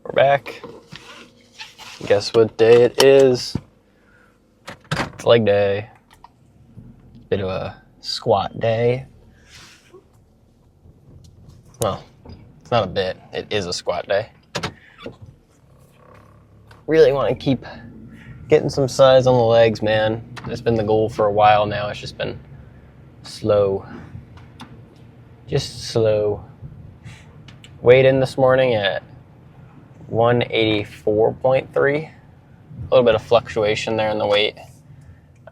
We're back. Guess what day it is? It's leg day. Bit of a squat day. Well, it's not a bit. It is a squat day. Really want to keep getting some size on the legs, man. It's been the goal for a while now. It's just been slow. Just slow. Weighed in this morning at 184.3. A little bit of fluctuation there in the weight.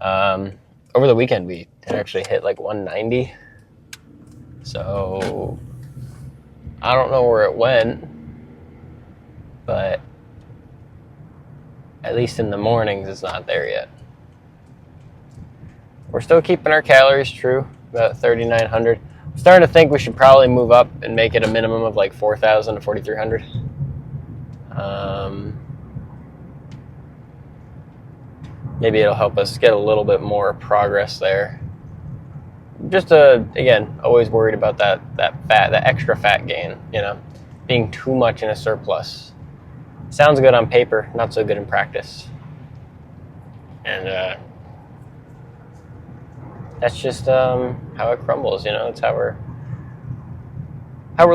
Over the weekend, we had actually hit like 190. So I don't know where it went, but at least in the mornings, it's not there yet. We're still keeping our calories true, about 3,900. I'm starting to think we should probably move up and make it a minimum of like 4,000 to 4,300. Maybe it'll help us get a little bit more progress there. Just again, always worried about that fat, that extra fat gain, being too much in a surplus. Sounds good on paper, not so good in practice. And that's just how it crumbles, It's how we're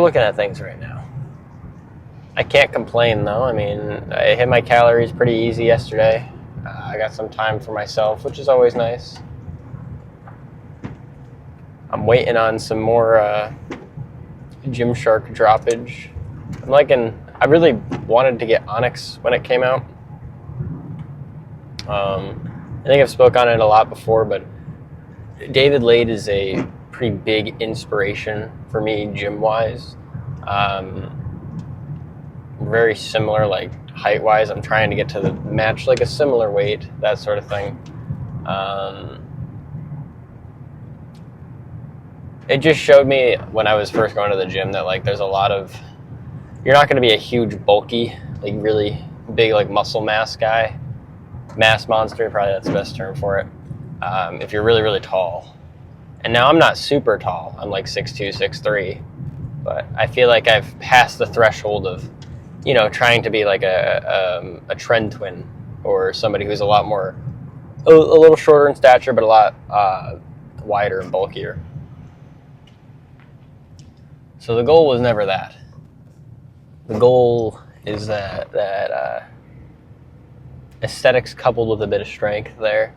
looking at things right now. I can't complain though. I mean, I hit my calories pretty easy yesterday. I got some time for myself, which is always nice. I'm waiting on some more Gymshark droppage. I really wanted to get Onyx when it came out. I think I've spoke on it a lot before, but David Lade is a pretty big inspiration for me gym-wise. Very similar, like height-wise. I'm trying to get to match like a similar weight, that sort of thing. It just showed me when I was first going to the gym that like there's a lot of, you're not going to be a huge bulky, like really big like muscle mass guy, mass monster, probably that's the best term for it, if you're really, really tall. And now I'm not super tall. I'm like 6'2", 6'3", but I feel like I've passed the threshold of, trying to be like a trend twin or somebody who's a little shorter in stature, but a lot wider and bulkier. So the goal was never that. The goal is that aesthetics coupled with a bit of strength there.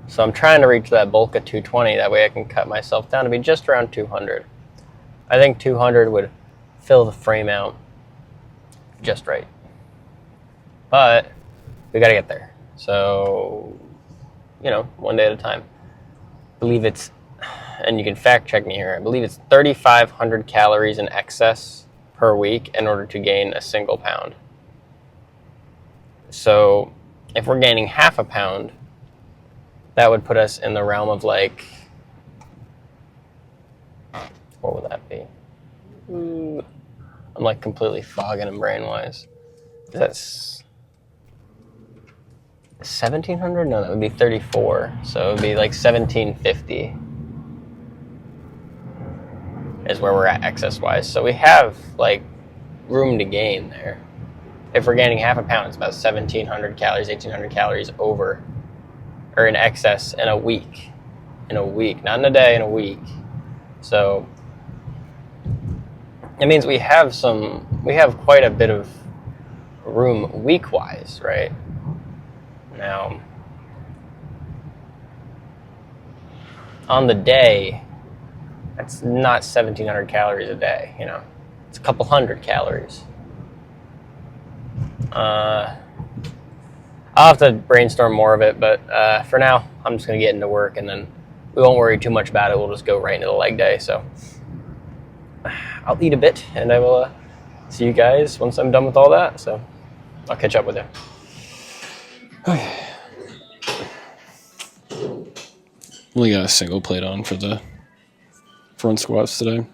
So I'm trying to reach that bulk of 220. That way I can cut myself down to be just around 200. I think 200 would fill the frame out just right. But we got to get there. So, one day at a time. I believe it's, and you can fact check me here, I believe it's 3,500 calories in excess per week in order to gain a single pound. So if we're gaining half a pound, that would put us in the realm of like, what would that be? I'm like completely fogging them brain-wise. That's 1,700? No, that would be 34. So it would be like 1,750 is where we're at excess-wise. So we have like room to gain there. If we're gaining half a pound, it's about 1,700 calories, 1,800 calories over, or in excess in a week. In a week, not in a day, in a week. So it means we have quite a bit of room week-wise, right? Now, on the day, that's not 1,700 calories a day, It's a couple hundred calories. I'll have to brainstorm more of it, but for now, I'm just going to get into work, and then we won't worry too much about it. We'll just go right into the leg day. So I'll eat a bit, and I will see you guys once I'm done with all that. So I'll catch up with you. Okay. Only got a single plate on for the front squats today.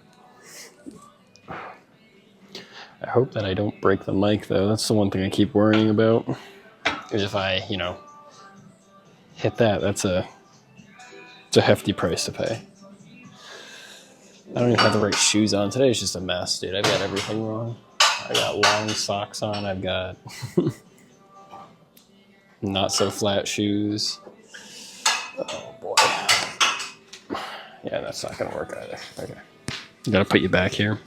I hope that I don't break the mic, though. That's the one thing I keep worrying about. Because if I, hit that, it's a hefty price to pay. I don't even have the right shoes on. Today's just a mess, dude. I've got everything wrong. I got long socks on. I've got not so flat shoes. Oh boy. Yeah, that's not gonna work either. Okay. Gotta put you back here.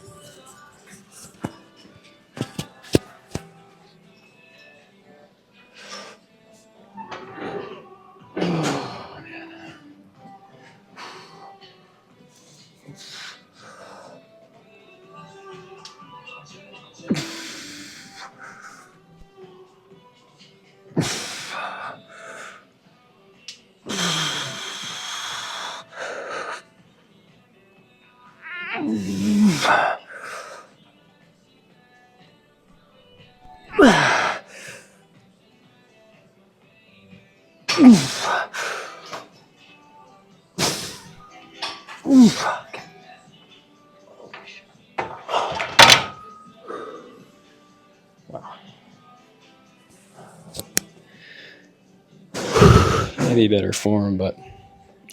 Maybe better form, but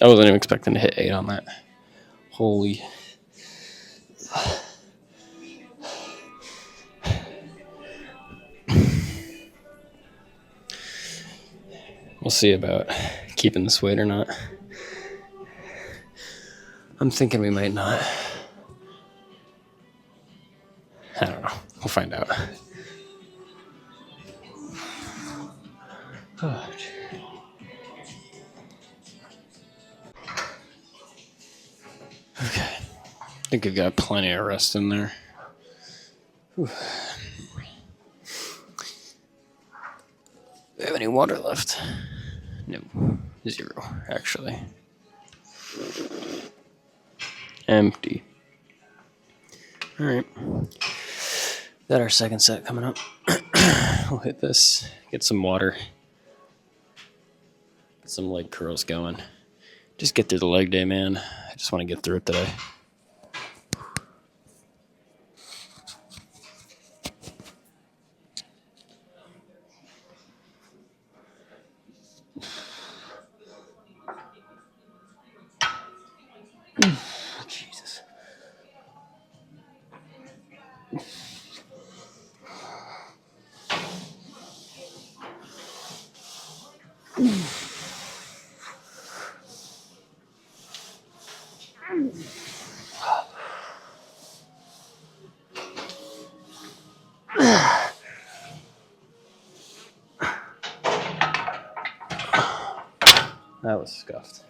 I wasn't even expecting to hit 8 on that. Holy. We'll see about keeping this weight or not. I'm thinking we might not. I don't know. We'll find out. Oh, okay. I think I've got plenty of rest in there. Whew. Do we have any water left? No. 0, actually. Empty. Alright. Got our second set coming up. We'll hit this. Get some water. Get some leg curls going. Just get through the leg day, man. I just want to get through it today. Jesus. That was scuffed.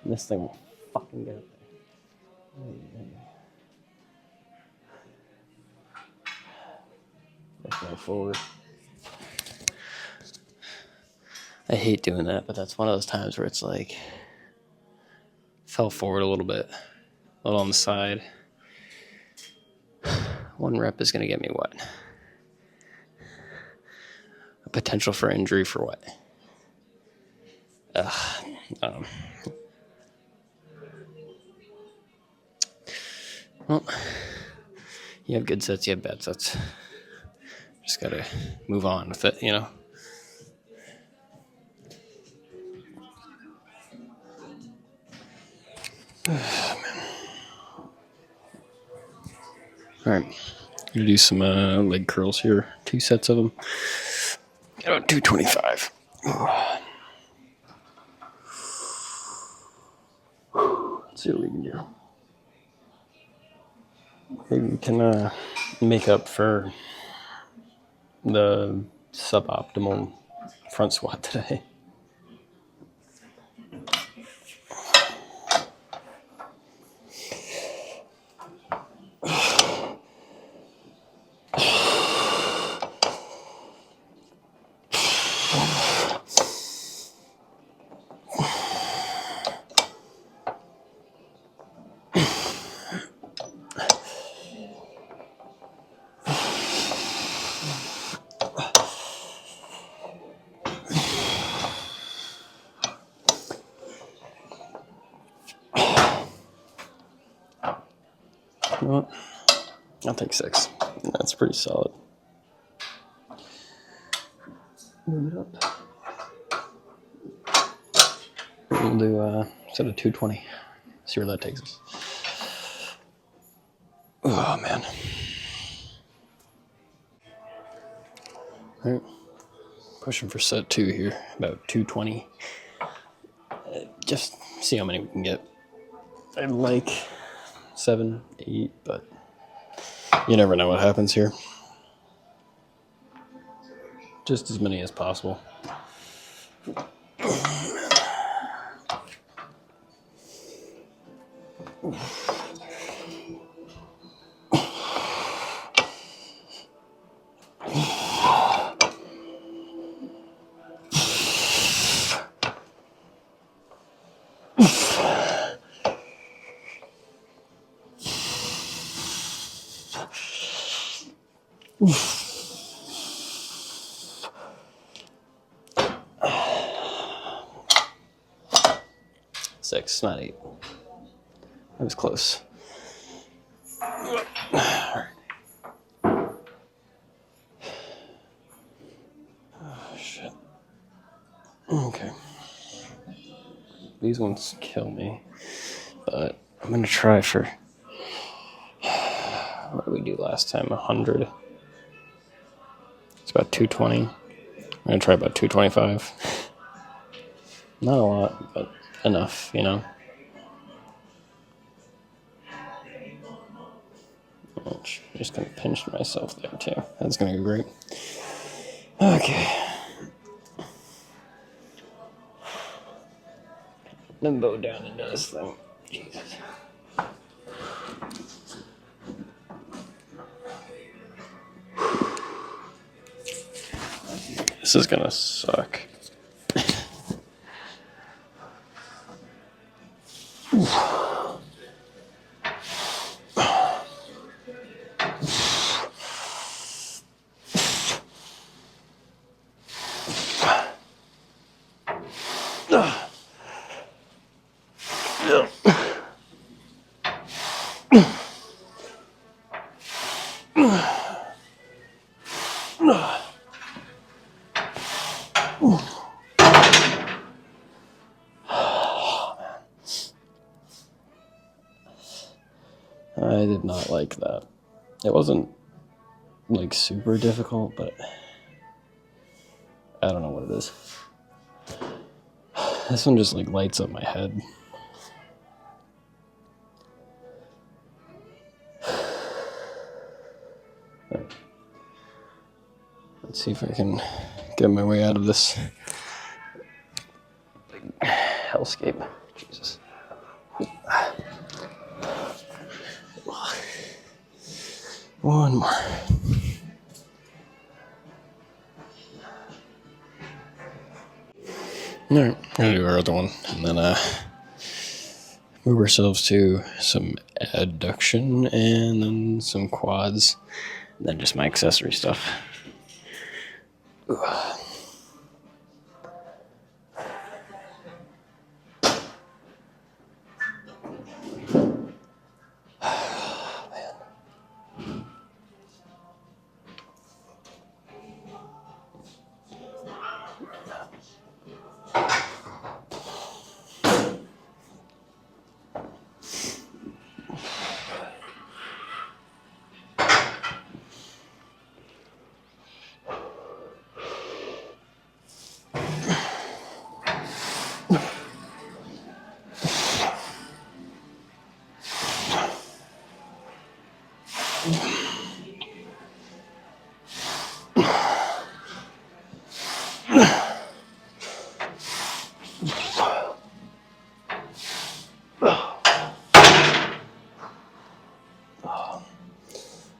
And this thing will fucking get up there. Let's go forward. I hate doing that, but that's one of those times where it's like fell forward a little bit, a little on the side. 1 rep is going to get me what? A potential for injury for what? Well, you have good sets, you have bad sets. Just got to move on with it, you know? All right, gonna do some leg curls here. 2 sets of them. Got about 225. Let's see what we can do. Maybe we can make up for the suboptimal front squat today. You know what? I'll take 6. That's pretty solid. Move it up. We'll do a set of 220. See where that takes us. Oh, man. All right. Pushing for set 2 here, about 220. Just see how many we can get. I'd like 7, 8, but you never know what happens here. Just as many as possible. Six, not 8. That was close. Alright. Oh, shit. Okay. These ones kill me. But I'm going to try for... What did we do last time? 100. It's about 220. I'm going to try about 225. Not a lot, but enough, you know? I'm just going to pinch myself there, too. That's going to go great. Okay. Then bow down into this thing. Jesus. This is going to suck. I did not like that. It wasn't like super difficult, but I don't know what it is. This one just like lights up my head. Let's see if I can get my way out of this hellscape. Jesus. One more. Alright, we're gonna do our other one, and then move ourselves to some adduction, and then some quads, and then just my accessory stuff. Ooh.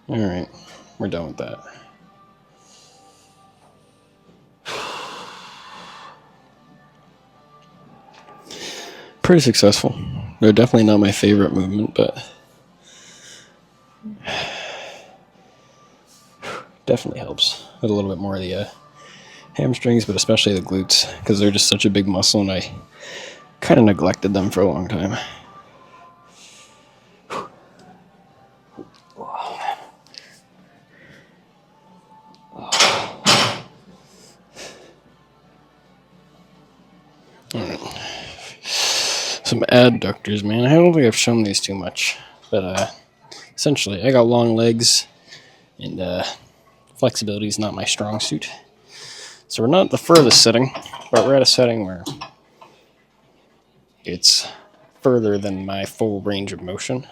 Alright, we're done with that. Pretty successful. They're definitely not my favorite movement, but definitely helps with a little bit more of the hamstrings, but especially the glutes, because they're just such a big muscle, and I kind of neglected them for a long time. Some adductors, man. I don't think I've shown these too much, but essentially, I got long legs, and flexibility is not my strong suit. So we're not at the furthest setting, but we're at a setting where it's further than my full range of motion,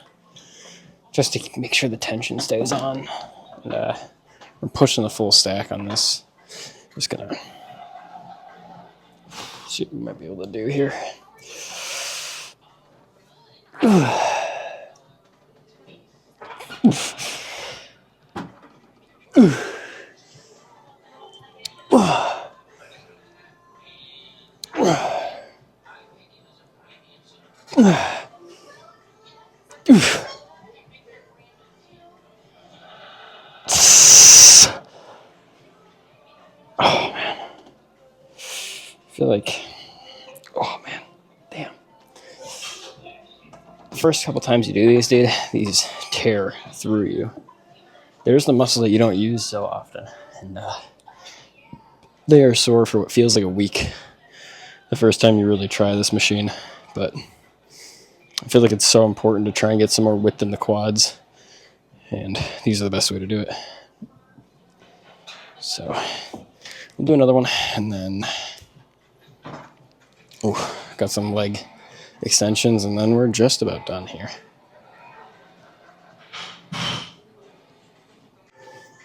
just to make sure the tension stays on. And we're pushing the full stack on this. Just gonna see what we might be able to do here. Oh man, I feel like, oh man, damn. The first couple times you do these, dude, these tear through you. There's the muscle that you don't use so often, and they are sore for what feels like a week the first time you really try this machine. But I feel like it's so important to try and get some more width in the quads, and these are the best way to do it. So we'll do another one, and then got some leg extensions, and then we're just about done here.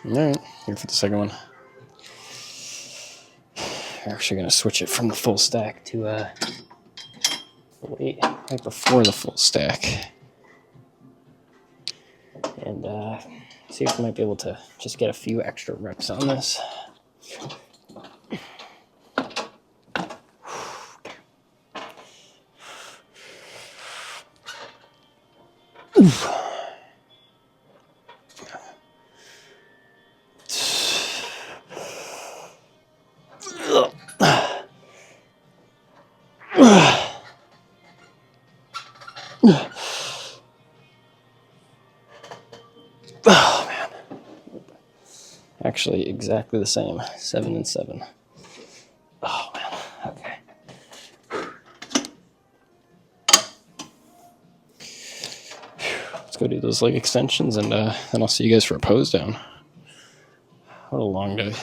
Alright, here for the second one. We're actually going to switch it from the full stack to wait, right before the full stack. And see if we might be able to just get a few extra reps on this. Oh man. Actually, exactly the same. 7 and 7. Oh man. Okay. Let's go do those leg extensions, and then I'll see you guys for a pose down. What a long day.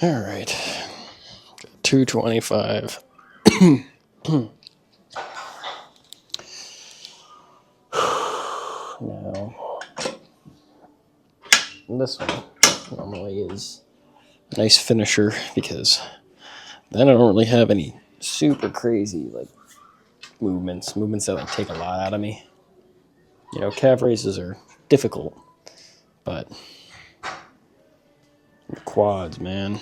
All right. 225. Now, this one normally is a nice finisher because then I don't really have any super crazy like movements that like take a lot out of me. You know, calf raises are difficult, but the quads, man.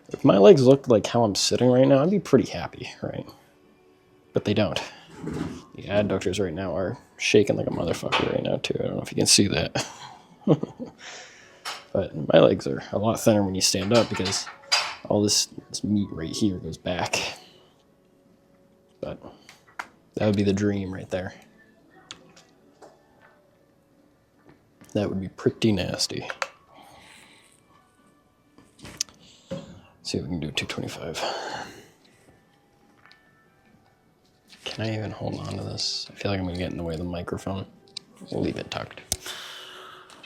If my legs looked like how I'm sitting right now, I'd be pretty happy, right? But they don't. The adductors right now are shaking like a motherfucker right now, too. I don't know if you can see that. But my legs are a lot thinner when you stand up because all this meat right here goes back. But that would be the dream right there. That would be pretty nasty. Let's see if we can do 225. Can I even hold on to this? I feel like I'm going to get in the way of the microphone. We'll leave it tucked.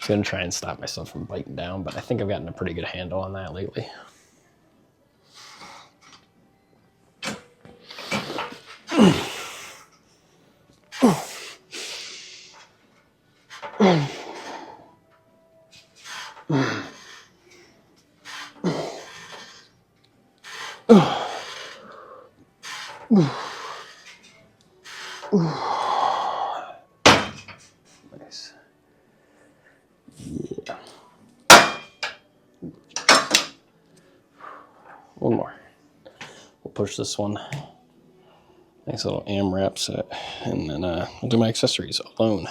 I'm going to try and stop myself from biting down, but I think I've gotten a pretty good handle on that lately. Nice. Yeah. One more. We'll push this one. Nice little AMRAP set. And then we'll do my accessories alone.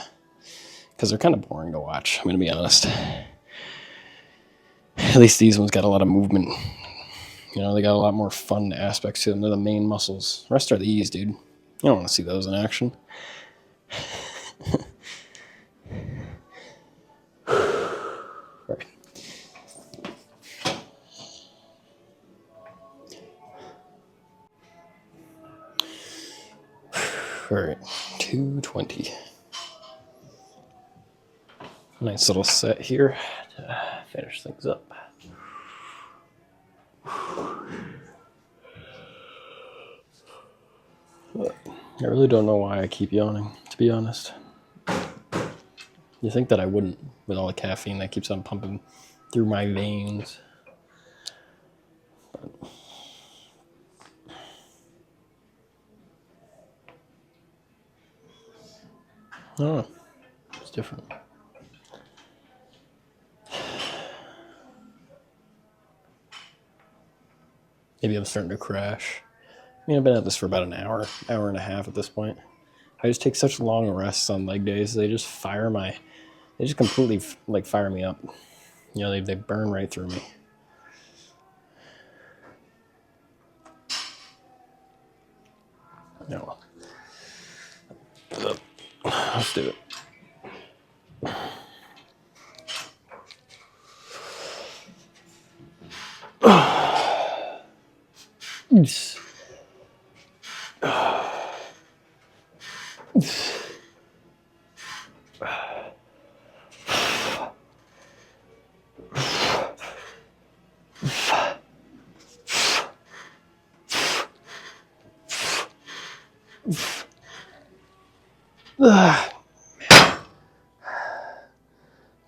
Because they're kind of boring to watch, I'm going to be honest. At least these ones got a lot of movement. You know, they got a lot more fun aspects to them. They're the main muscles. The rest are these, dude. You don't want to see those in action. Right. All right. 220. Nice little set here to finish things up. But I really don't know why I keep yawning, to be honest. You think that I wouldn't with all the caffeine that keeps on pumping through my veins. But I don't know. It's different. Maybe I'm starting to crash. I mean, I've been at this for about an hour and a half at this point. I just take such long rests on leg days. They just completely like fire me up. You know, they burn right through me. No. Let's do it.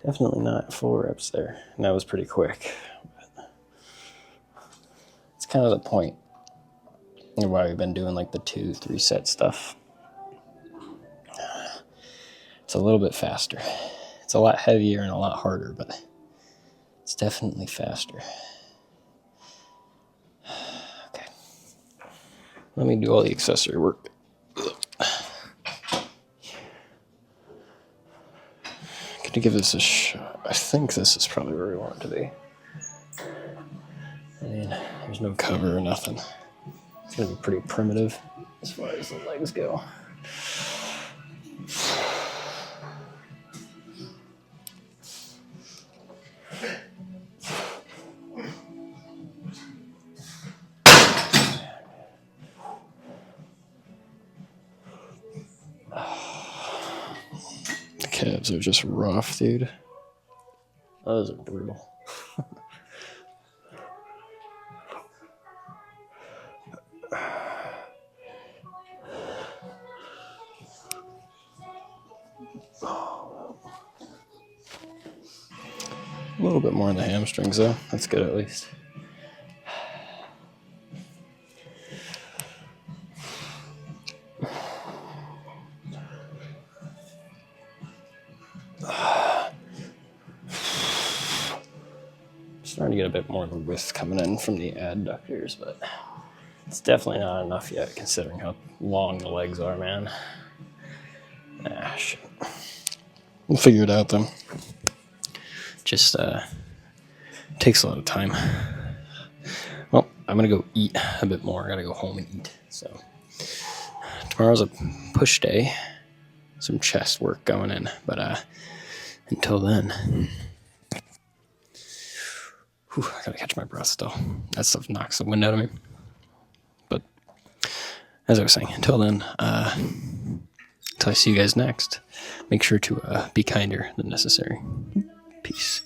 Definitely not full reps there. And that was pretty quick. It's kind of the point of why we've been doing like the 2-3 set stuff. It's a little bit faster. It's a lot heavier and a lot harder, but it's definitely faster. Okay. Let me do all the accessory work. Gonna give this a shot. I think this is probably where we want it to be. I mean, there's no cover or nothing. It's gonna be pretty primitive as far as the legs go. The calves are just rough, dude. Those are brutal. A little bit more on the hamstrings, though. That's good, at least. Starting to get a bit more of a width coming in from the adductors, but it's definitely not enough yet, considering how long the legs are, man. Ah, shit. We'll figure it out, though. Just takes a lot of time. Well, I'm gonna go eat a bit more. I gotta go home and eat. So tomorrow's a push day. Some chest work going in, but until then, I gotta catch my breath still. That stuff knocks the wind out of me. But as I was saying, until then, until I see you guys next, make sure to be kinder than necessary. Peace.